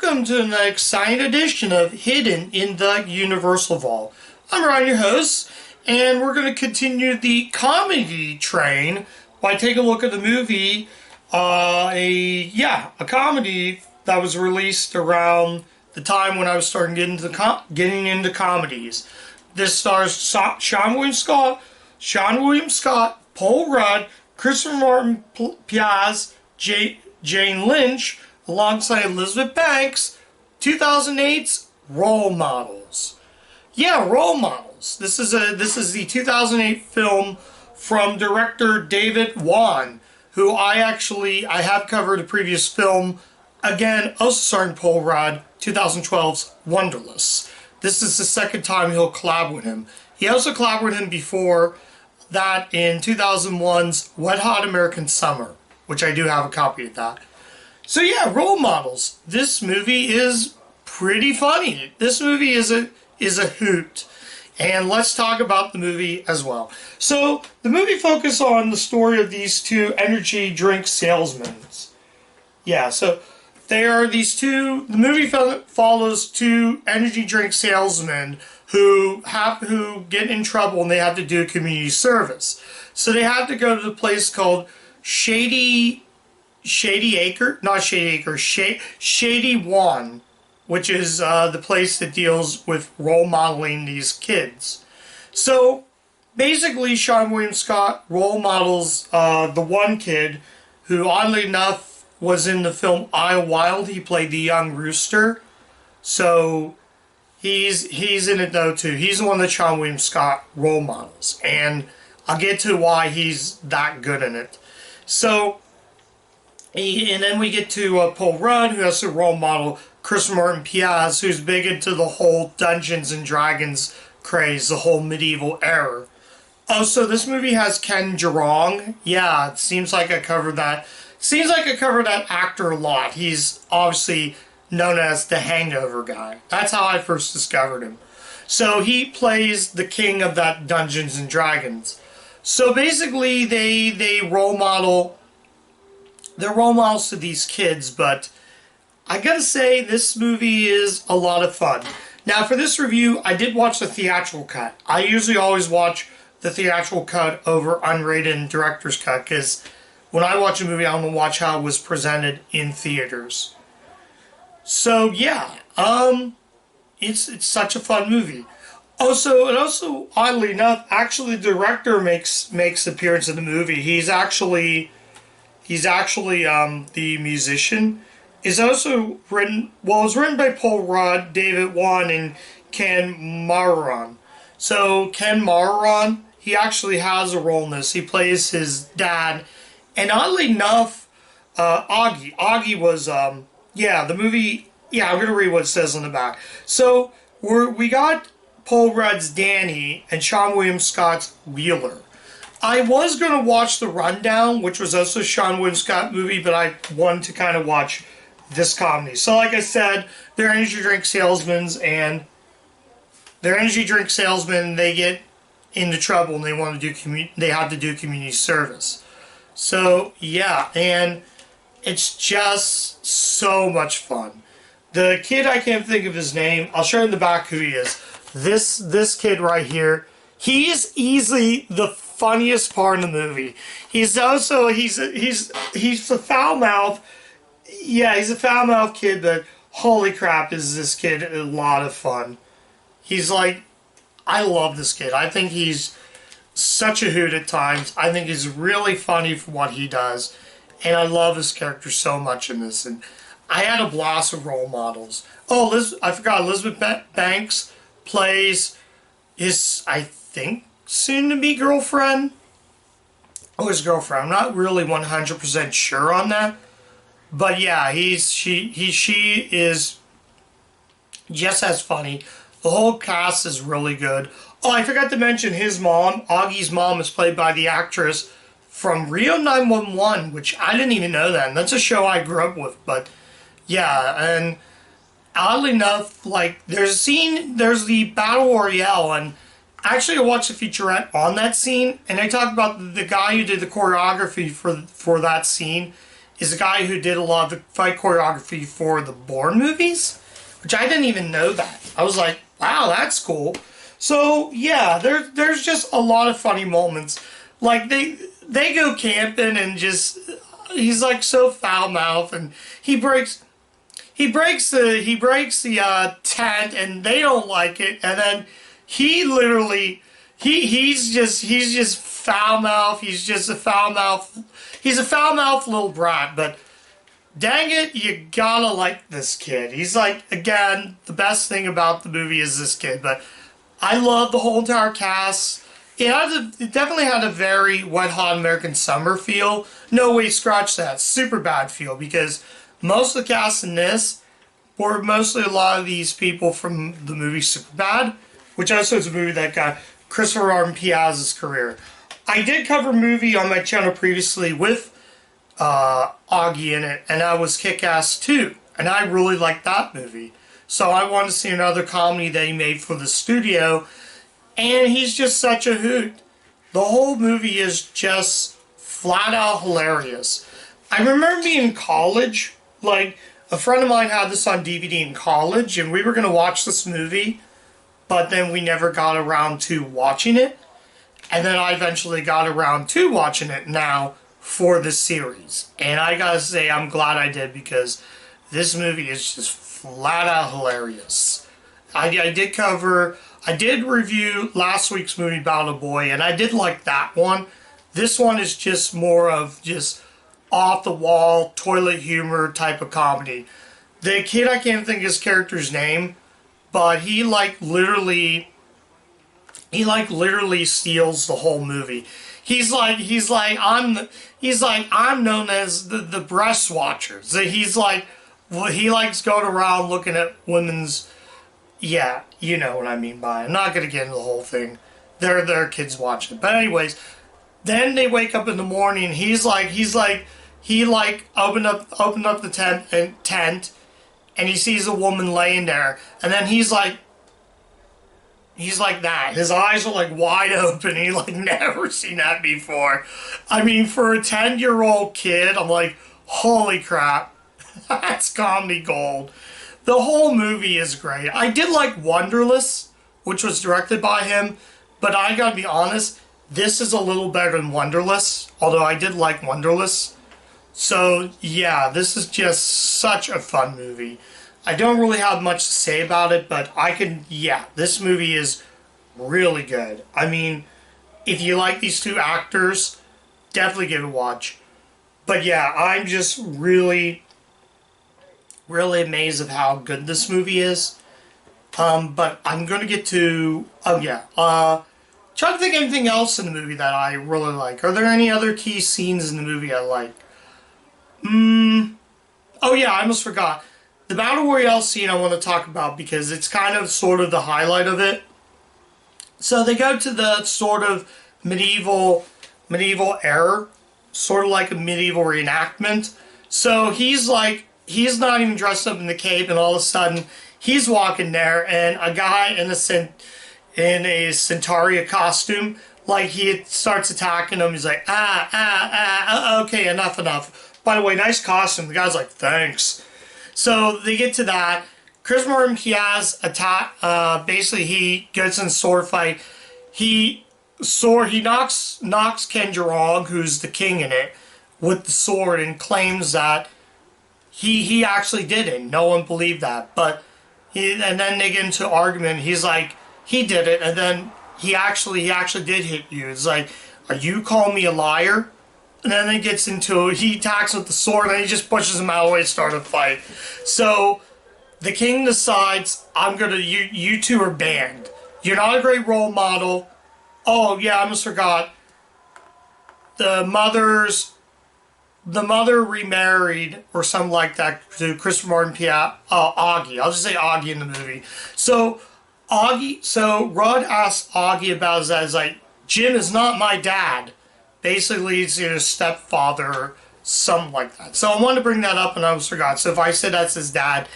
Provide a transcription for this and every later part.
welcome to an exciting edition of Hidden in the Universal Vault. I'm Ryan, your host, and we're going to continue the comedy train by taking a look at the movie, a comedy that was released around the time when I was starting getting into comedies. This stars Seann William Scott, Paul Rudd, Christopher Martin Piaz, Jane Lynch, alongside Elizabeth Banks, 2008's Role Models. Yeah, Role Models. This is the 2008 film from director David Wan, who I have covered a previous film, again, also starring Paul Rudd, 2012's Wonderless. This is the second time he'll collab with him. He also collabed with him before that in 2001's Wet Hot American Summer, which I do have a copy of that. So yeah, Role Models. This movie is pretty funny. This movie is a hoot. And let's talk about the movie as well. So the movie focuses on the story of these two energy drink salesmen. Yeah, so they are these two. The movie follows two energy drink salesmen who get in trouble and they have to do community service. So they have to go to the place called Shady One, which is the place that deals with role modeling these kids. So basically, Seann William Scott role models the one kid who, oddly enough, was in the film Idlewild. He played the young rooster. So he's in it though too. He's the one that Seann William Scott role models, and I'll get to why he's that good in it. So. And then we get to Paul Rudd, who has to role model Chris Martin Piaz, who's big into the whole Dungeons and Dragons craze, the whole medieval era. Oh, so this movie has Ken Jeong. Yeah, it seems like I covered that. Seems like I covered that actor a lot. He's obviously known as the Hangover guy. That's how I first discovered him. So he plays the king of that Dungeons and Dragons. So basically, they role model. They're role models to these kids, but I gotta say, this movie is a lot of fun. Now, for this review, I did watch the theatrical cut. I usually always watch the theatrical cut over unrated and director's cut, because when I watch a movie, I want to watch how it was presented in theaters. So, yeah, it's such a fun movie. Also, oddly enough, actually, the director makes appearance in the movie. He's actually the musician. It's also written, well, it was written by Paul Rudd, David Wan, and Ken Marron. So Ken Marron, he actually has a role in this. He plays his dad. And oddly enough, Augie was, the movie, I'm going to read what it says on the back. So we got Paul Rudd's Danny and Seann William Scott's Wheeler. I was going to watch The Rundown, which was also a Seann William Scott movie, but I wanted to kind of watch this comedy. So like I said, they're energy drink salesmen, and they get into trouble and they want to do they have to do community service. So yeah, and it's just so much fun. The kid, I can't think of his name. I'll show you in the back who he is. This kid right here, he is easily the funniest part in the movie. He's a foul mouth. Yeah, he's a foul mouth kid, but holy crap, is this kid a lot of fun. He's like, I love this kid. I think he's such a hoot at times. I think he's really funny for what he does, and I love his character so much in this. And I had a blast of Role Models. Oh, I forgot, Elizabeth Banks plays his, I think, soon-to-be girlfriend. Oh, his girlfriend. I'm not really 100% sure on that. But yeah, she is just as funny. The whole cast is really good. Oh, I forgot to mention his mom. Augie's mom is played by the actress from Rio 911, which I didn't even know that. And that's a show I grew up with. But yeah, and oddly enough, like, there's the Battle Royale, and actually I watched a featurette on that scene, and they talk about the guy who did the choreography for that scene is a guy who did a lot of the fight choreography for the Bourne movies, which I didn't even know that. I was like, wow, that's cool. So yeah, there's just a lot of funny moments. Like they go camping and just he's like so foul mouthed and he breaks the tent and they don't like it, and then he literally he's just foul mouth. He's a foul mouth little brat, but dang it, you gotta like this kid. He's like, again, the best thing about the movie is this kid, but I love the whole entire cast. It definitely had a very Wet Hot American Summer feel. No Way, scratch that. Super bad feel, because most of the cast in this were mostly a lot of these people from the movie Superbad, which also is a movie that got Christopher Robin Piazza's career. I did cover a movie on my channel previously with Augie in it, and that was Kick-Ass 2, and I really liked that movie. So I wanted to see another comedy that he made for the studio, and he's just such a hoot. The whole movie is just flat out hilarious. I remember being in college, like, a friend of mine had this on DVD in college, and we were going to watch this movie, but then we never got around to watching it. And then I eventually got around to watching it now for the series. And I gotta say, I'm glad I did, because this movie is just flat out hilarious. I did review last week's movie, Battle Boy, and I did like that one. This one is just more of just off the wall, toilet humor type of comedy. The kid, I can't think of his character's name, but he literally steals the whole movie. He's like I'm known as the breast watcher. So he likes going around looking at women's. Yeah, you know what I mean by it. I'm not gonna get into the whole thing. There are kids watching it, but anyways, then they wake up in the morning. He opened up the tent, and he sees a woman laying there, and then he's like that. His eyes are like wide open. He never seen that before. I mean, for a 10-year-old kid, I'm like, holy crap, that's comedy gold. The whole movie is great. I did like Wonderless, which was directed by him, but I gotta be honest, this is a little better than Wonderless, although I did like Wonderless. So yeah, this is just such a fun movie. I don't really have much to say about it, but this movie is really good. I mean, if you like these two actors, definitely give it a watch. But yeah, I'm just really, really amazed of how good this movie is. But I'm going to get to, trying to think of anything else in the movie that I really like. Are there any other key scenes in the movie I like? Oh yeah, I almost forgot. The Battle Royale scene I want to talk about, because it's kind of sort of the highlight of it. So they go to the sort of medieval era, sort of like a medieval reenactment. So he's not even dressed up in the cape, and all of a sudden he's walking there, and a guy in a Centaria costume, he starts attacking him. He's like, okay, enough. By the way, nice costume. The guy's like, thanks. So they get to that. Chris Martin Piaz basically he gets in a sword fight. He knocks Ken Jong, who's the king in it, with the sword, and claims that he actually did it. No one believed that. And then they get into argument. He's like, he did it, and then he actually did hit you. It's like, are you calling me a liar? And then he attacks with the sword, and he just pushes him out of the way to start a fight. So the king decides, you two are banned. You're not a great role model. Oh yeah, I almost forgot. The mother remarried or something like that to Christopher Martin Augie. I'll just say Augie in the movie. So Rudd asks Augie about his dad. He's like, Jim is not my dad. Basically, it's his stepfather or something like that. So I wanted to bring that up, and I almost forgot. So if I said that's his dad,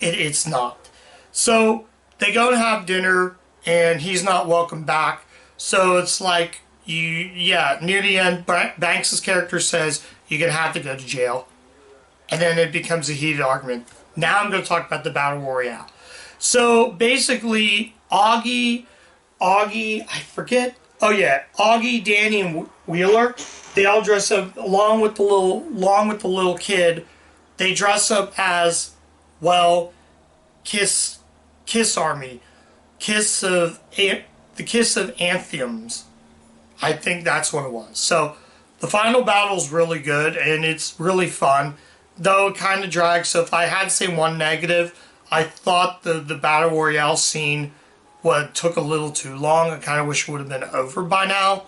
it's not. So they go to have dinner, and he's not welcome back. So it's near the end, Banks' character says, you're going to have to go to jail. and then it becomes a heated argument. Now I'm going to talk about the Battle Royale. So basically, Augie, I forget. Oh yeah, Augie, Danny, and Wheeler. They all dress up along with the little kid. They dress up as, well, Kiss Army, the Kiss of Anthems. I think that's what it was. So the final battle is really good and it's really fun, though it kind of drags. So if I had to say one negative, I thought the Battle Royale scene took a little too long. I kind of wish it would have been over by now.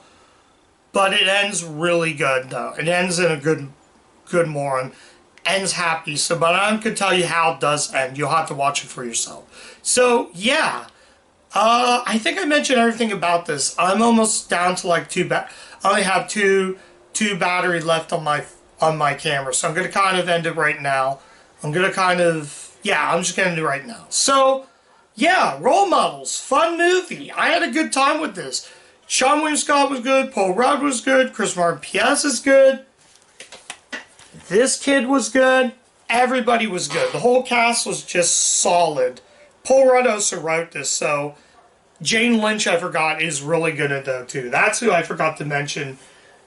But it ends really good, though. It ends in a good moron. Ends happy. So, but I can tell you how it does end. You'll have to watch it for yourself. So, yeah. I think I mentioned everything about this. I'm almost down to like I only have two battery left on my camera. So I'm going to kind of end it right now. I'm just going to end it right now. So, yeah, Role Models. Fun movie. I had a good time with this. Seann William Scott was good. Paul Rudd was good. Chris Martin P.S. is good. This kid was good. Everybody was good. The whole cast was just solid. Paul Rudd also wrote this, so Jane Lynch, I forgot, is really good at that too. That's who I forgot to mention.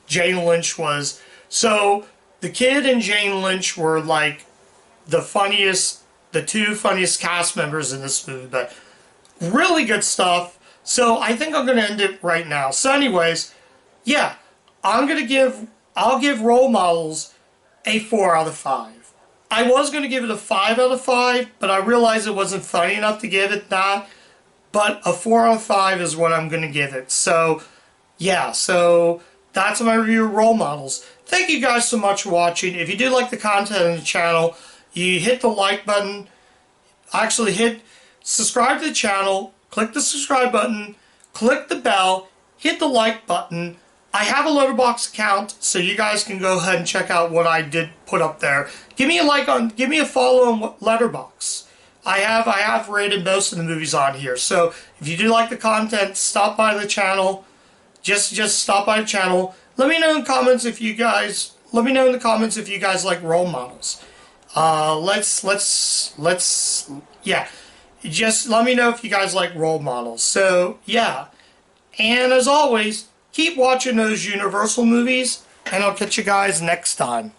Jane Lynch was. So the kid and Jane Lynch were like the two funniest cast members in this movie, but really good stuff. So I think I'm going to end it right now. So anyways, yeah, I'll give Role Models a 4 out of 5. I was going to give it a 5 out of 5, but I realized it wasn't funny enough to give it that. But a 4 out of 5 is what I'm going to give it. So, yeah, so that's my review of Role Models. Thank you guys so much for watching. If you do like the content on the channel, you hit the like button. Actually, hit subscribe to the channel. Click the subscribe button, click the bell, hit the like button. I have a Letterboxd account, so you guys can go ahead and check out what I did put up there. Give me a follow on Letterboxd. I have rated most of the movies on here. So if you do like the content, stop by the channel. Just stop by the channel. Let me know in the comments if you guys like Role Models. Yeah. Just let me know if you guys like Role Models. So, yeah. And as always, keep watching those Universal movies, and I'll catch you guys next time.